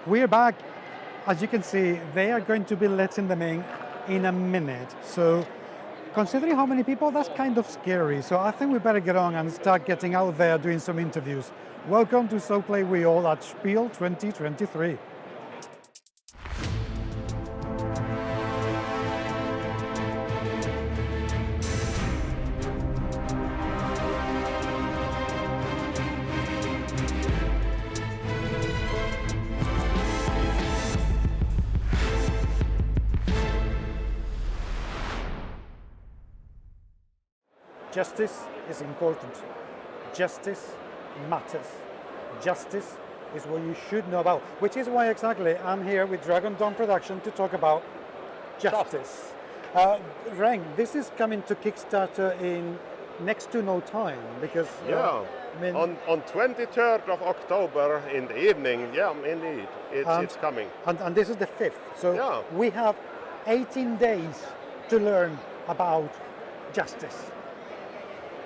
We're back. As you can see, they are going to be letting them in a minute. So considering how many people, that's kind of scary. So I think we better get on and start getting out there doing some interviews. Welcome to So Play We All at Spiel 2023. Justice is important. Justice matters. Justice is what you should know about, which is why exactly I'm here with Dragon Dawn Production to talk about justice. Reng, this is coming to Kickstarter in next to no time because on 23rd of October in the evening, indeed, it's coming. And this is the 5th, so we have 18 days to learn about justice.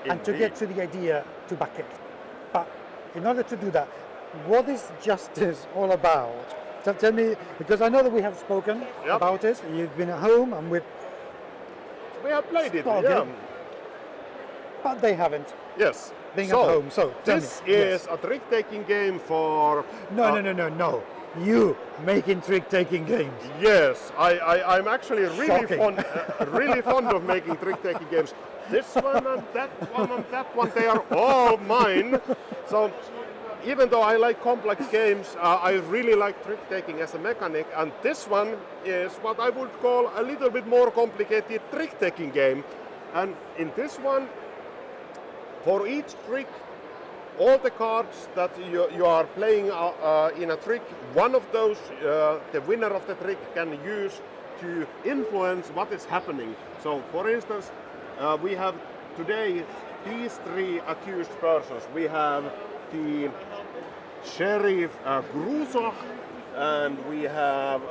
And to get to the idea to back it. But in order to do that, what is justice all about? Tell me, because I know that we have spoken about it. You've been at home and we have played it, but they haven't. Yes. Being at home. So this is a trick-taking game for. No. You making trick-taking games. Yes, I'm actually really fond of making trick-taking games. This one and that one and that one, they are all mine. So even though I like complex games, I really like trick-taking as a mechanic, and this one is what I would call a little bit more complicated trick-taking game. And in this one, for each trick, all the cards that you are playing in a trick, one of those, the winner of the trick can use to influence what is happening. So for instance, we have today these three accused persons. We have the Sheriff Gruzoch, and we have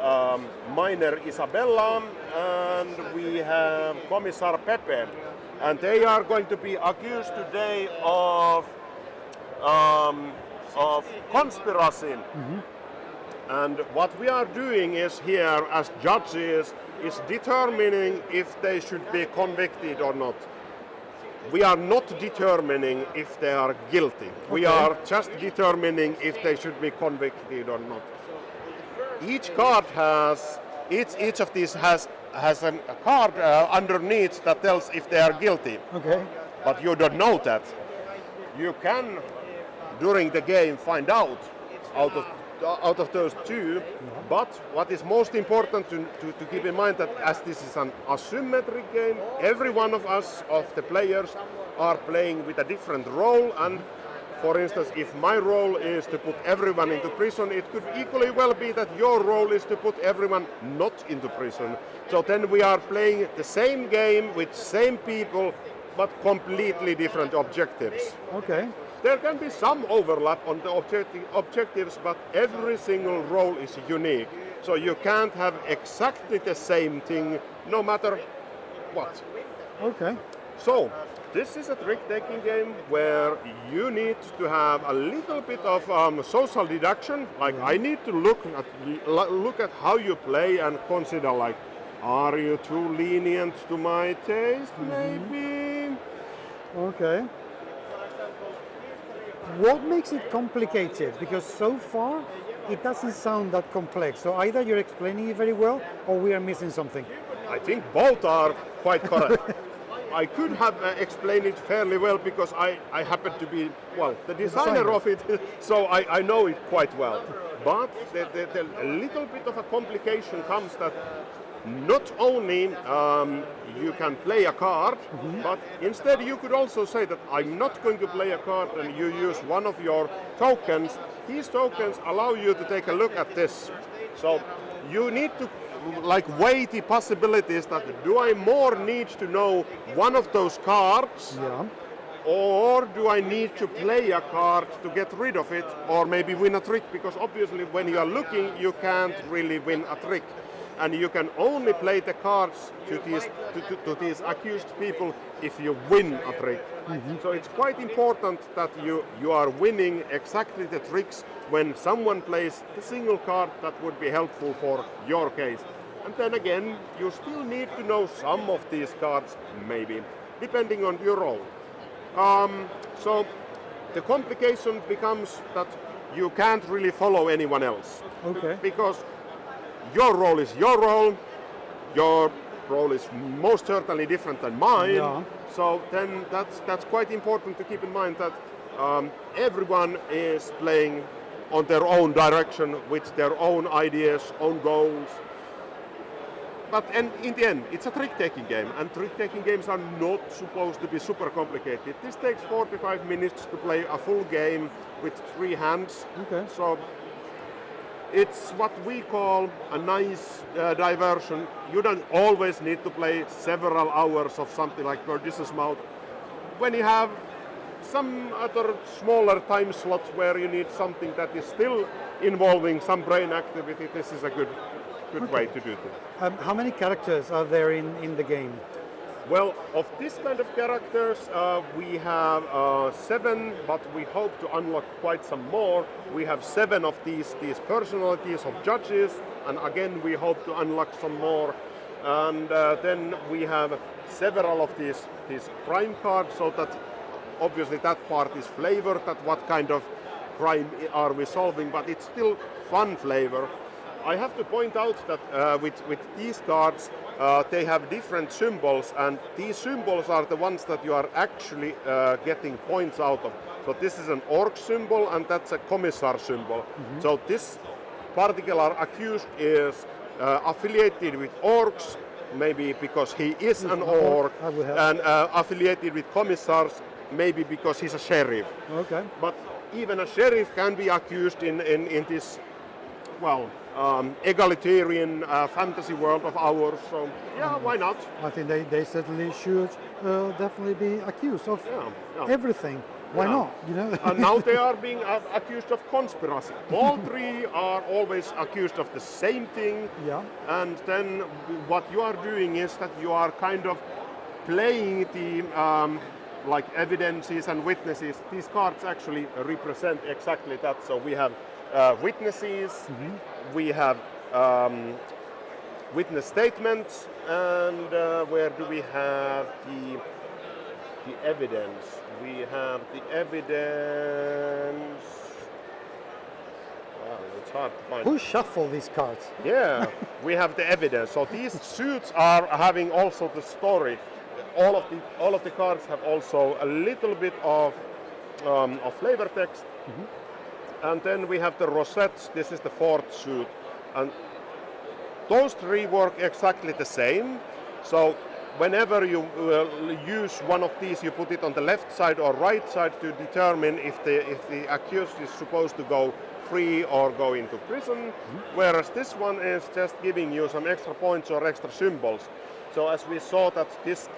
Miner Isabella, and we have Commissar Pepe. And they are going to be accused today of conspiracy. Mm-hmm. And what we are doing is here as judges is determining if they should be convicted or not. We are not determining if they are guilty. Okay. We are just determining if they should be convicted or not. Each card has, each of these has a card underneath that tells if they are guilty. Okay. But you don't know that. You can, during the game, find out of those two, but what is most important to keep in mind that as this is an asymmetric game, every one of us, of the players, are playing with a different role, and for instance, if my role is to put everyone into prison, it could equally well be that your role is to put everyone not into prison. So then we are playing the same game with same people, but completely different objectives. Okay. There can be some overlap on the objectives, but every single role is unique. So you can't have exactly the same thing, no matter what. Okay. So this is a trick-taking game where you need to have a little bit of social deduction. Like I need to look at how you play and consider, like, are you too lenient to my taste? Maybe. Okay. What makes it complicated? Because so far it doesn't sound that complex. So either you're explaining it very well or we are missing something. I think both are quite correct. I could have explained it fairly well because I happen to be, well, the designer of it, so I know it quite well. But the little bit of a complication comes that not only you can play a card, but instead you could also say that I'm not going to play a card, and you use one of your tokens. These tokens allow you to take a look at this. So you need to weigh the possibilities that do I more need to know one of those cards, or do I need to play a card to get rid of it, or maybe win a trick, because obviously when you are looking you can't really win a trick. and you can only play the cards to these accused people if you win a trick. So it's quite important that you are winning exactly the tricks when someone plays the single card that would be helpful for your case. And then again, you still need to know some of these cards, maybe, depending on your role. So the complication becomes that you can't really follow anyone else. Okay. Because your role is your role, your role is most certainly different than mine. Yeah. So then that's quite important to keep in mind that everyone is playing on their own direction with their own ideas, own goals. But in the end, it's a trick-taking game, and trick-taking games are not supposed to be super complicated. This takes 45 minutes to play a full game with 3 hands. Okay. So it's what we call a nice diversion. You don't always need to play several hours of something like Perdition's Mouth. When you have some other smaller time slots where you need something that is still involving some brain activity, this is a good way to do it. How many characters are there in the game? Well, of this kind of characters, we have 7, but we hope to unlock quite some more. We have 7 of these personalities of judges, and again we hope to unlock some more. And then we have several of these crime cards, so that obviously that part is flavored, that what kind of crime are we solving, but it's still fun flavor. I have to point out that with these cards, they have different symbols, and these symbols are the ones that you are actually getting points out of. So this is an orc symbol, and that's a commissar symbol. So this particular accused is affiliated with orcs, maybe because he is an orc, and affiliated with commissars, maybe because he's a sheriff. Okay. But even a sheriff can be accused in this, well, egalitarian fantasy world of ours, so yeah, why not? I think they certainly should definitely be accused of everything. Why not? You know. And now they are being accused of conspiracy. All 3 are always accused of the same thing. Yeah. And then what you are doing is that you are kind of playing the like evidences and witnesses. These cards actually represent exactly that. So we have witnesses, we have witness statements, and where do we have the evidence? We have the evidence. Wow, it's hard to find. Who shuffled these cards? Yeah, we have the evidence. So these suits are having also the story. All of the cards have also a little bit of flavor text. And then we have the rosettes. This is the 4th suit, and those 3 work exactly the same. So whenever you use one of these, you put it on the left side or right side to determine if the accused is supposed to go free or go into prison. Whereas this one is just giving you some extra points or extra symbols. So as we saw that this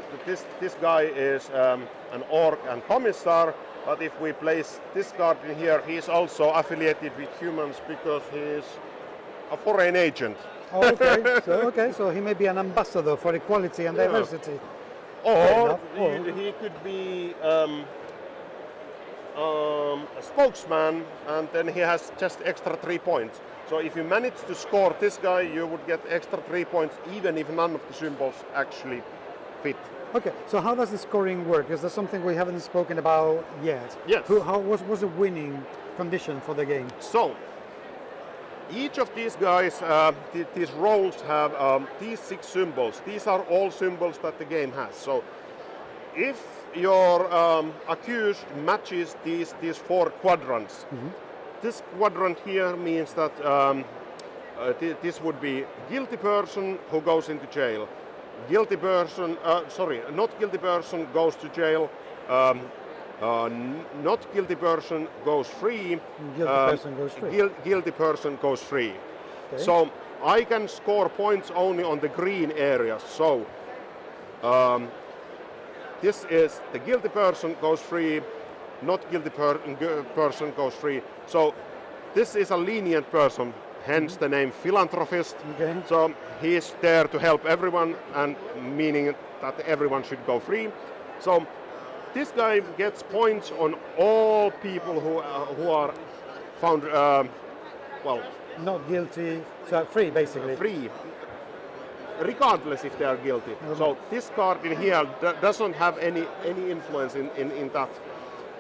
guy is an orc and commissar. But if we place this card in here, he's also affiliated with humans because he's a foreign agent. Okay, so he may be an ambassador for equality and diversity. Or he could be a spokesman, and then he has just extra 3 points. So if you manage to score this guy, you would get extra 3 points, even if none of the symbols actually fit. Okay, so how does the scoring work? Is there something we haven't spoken about yet? Yes. How was the winning condition for the game? So, each of these guys, these roles have these 6 symbols. These are all symbols that the game has. So, if your accused matches these 4 quadrants, this quadrant here means that this would be guilty person who goes into jail. Guilty person, not guilty person goes to jail. Not guilty person goes free. Guilty person goes free. Okay. So I can score points only on the green areas. So this is the guilty person goes free. Not guilty person goes free. So this is a lenient person. hence the name philanthropist. Okay. So he is there to help everyone, and meaning that everyone should go free. So this guy gets points on all people who are found, not guilty, so free basically. free, regardless if they are guilty. So this card in here doesn't have any influence in that.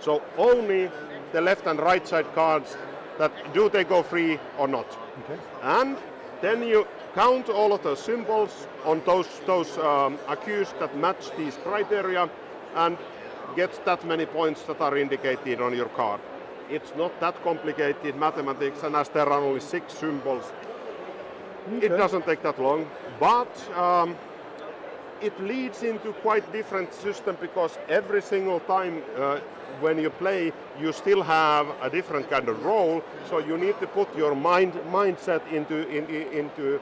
So only the left and right side cards, that do they go free or not. Okay. And then you count all of those symbols on those accused that match these criteria and get that many points that are indicated on your card. It's not that complicated mathematics, and as there are only 6 symbols, it doesn't take that long. But it leads into quite different system, because every single time when you play, you still have a different kind of role. So you need to put your mindset into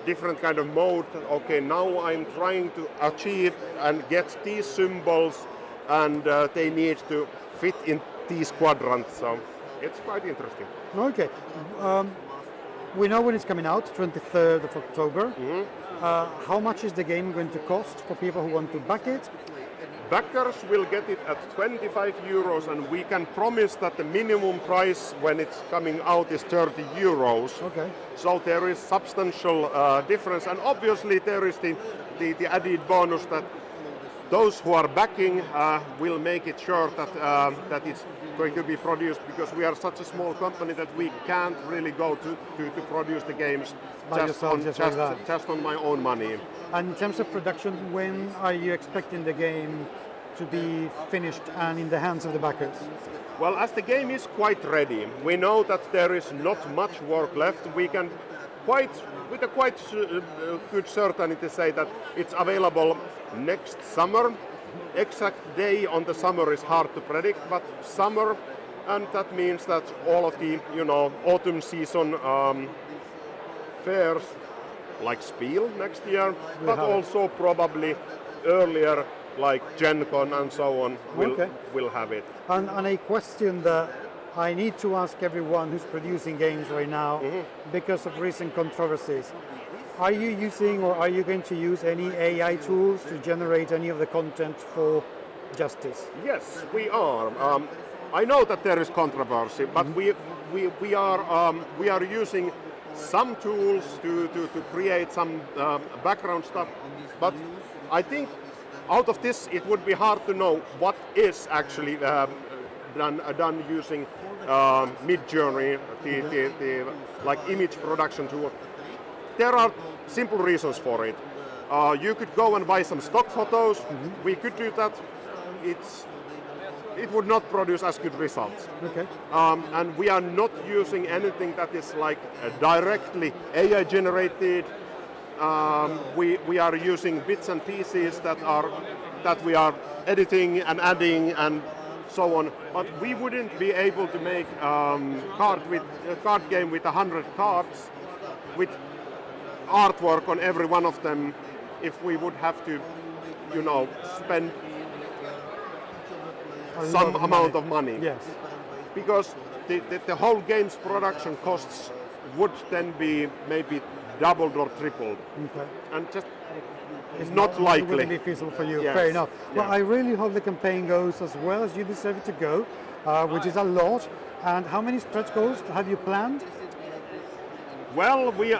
different kind of mode. Okay, now I'm trying to achieve and get these symbols, and they need to fit in these quadrants. So it's quite interesting. Okay. We know when it's coming out, 23rd of October. How much is the game going to cost for people who want to back it? Backers will get it at 25 euros, and we can promise that the minimum price when it's coming out is 30 euros. Okay. So there is substantial difference, and obviously there is the added bonus that those who are backing will make it sure that it's going to be produced, because we are such a small company that we can't really go to produce the games just on my own money. And in terms of production, when are you expecting the game to be finished and in the hands of the backers? Well, as the game is quite ready, we know that there is not much work left. We can with a quite good certainty say that it's available next summer. Exact day on the summer is hard to predict, but summer, and that means that all of the autumn season fairs like Spiel next year, but also probably earlier like Gen Con and so on will have it. And a question that I need to ask everyone who's producing games right now, because of recent controversies. Are you using, or are you going to use any AI tools to generate any of the content for Justice? Yes, we are. I know that there is controversy, but we are using some tools to create some background stuff. But I think out of this, it would be hard to know what is actually done using Midjourney, the like image production tool. There are simple reasons for it. You could go and buy some stock photos. We could do that. It would not produce as good results. Okay. And we are not using anything that is like directly AI generated. We are using bits and pieces that we are editing and adding and so on. But we wouldn't be able to make a card game with 100 cards with artwork on every one of them if we would have to, spend some amount of money. Yes. Because the whole game's production costs would then be maybe doubled or tripled. Okay. And just it's not likely. It wouldn't be feasible for you. Yes. Fair enough. Well, Yeah. I really hope the campaign goes as well as you deserve it to go, which is a lot. And how many stretch goals have you planned? Well, we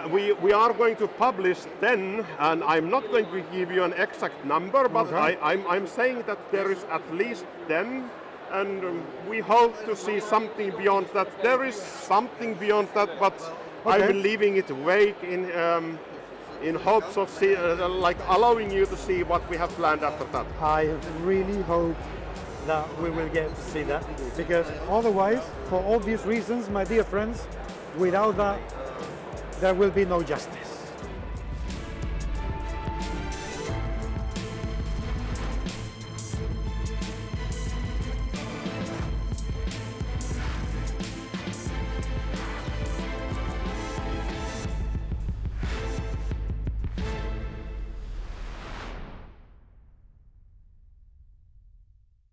are going to publish 10, and I'm not going to give you an exact number, but I'm saying that there is at least 10, and we hope to see something beyond that. There is something beyond that, but I've been leaving it vague in hopes of allowing you to see what we have planned after that. I really hope that we will get to see that, because otherwise, for obvious reasons, my dear friends, without that, there will be no justice.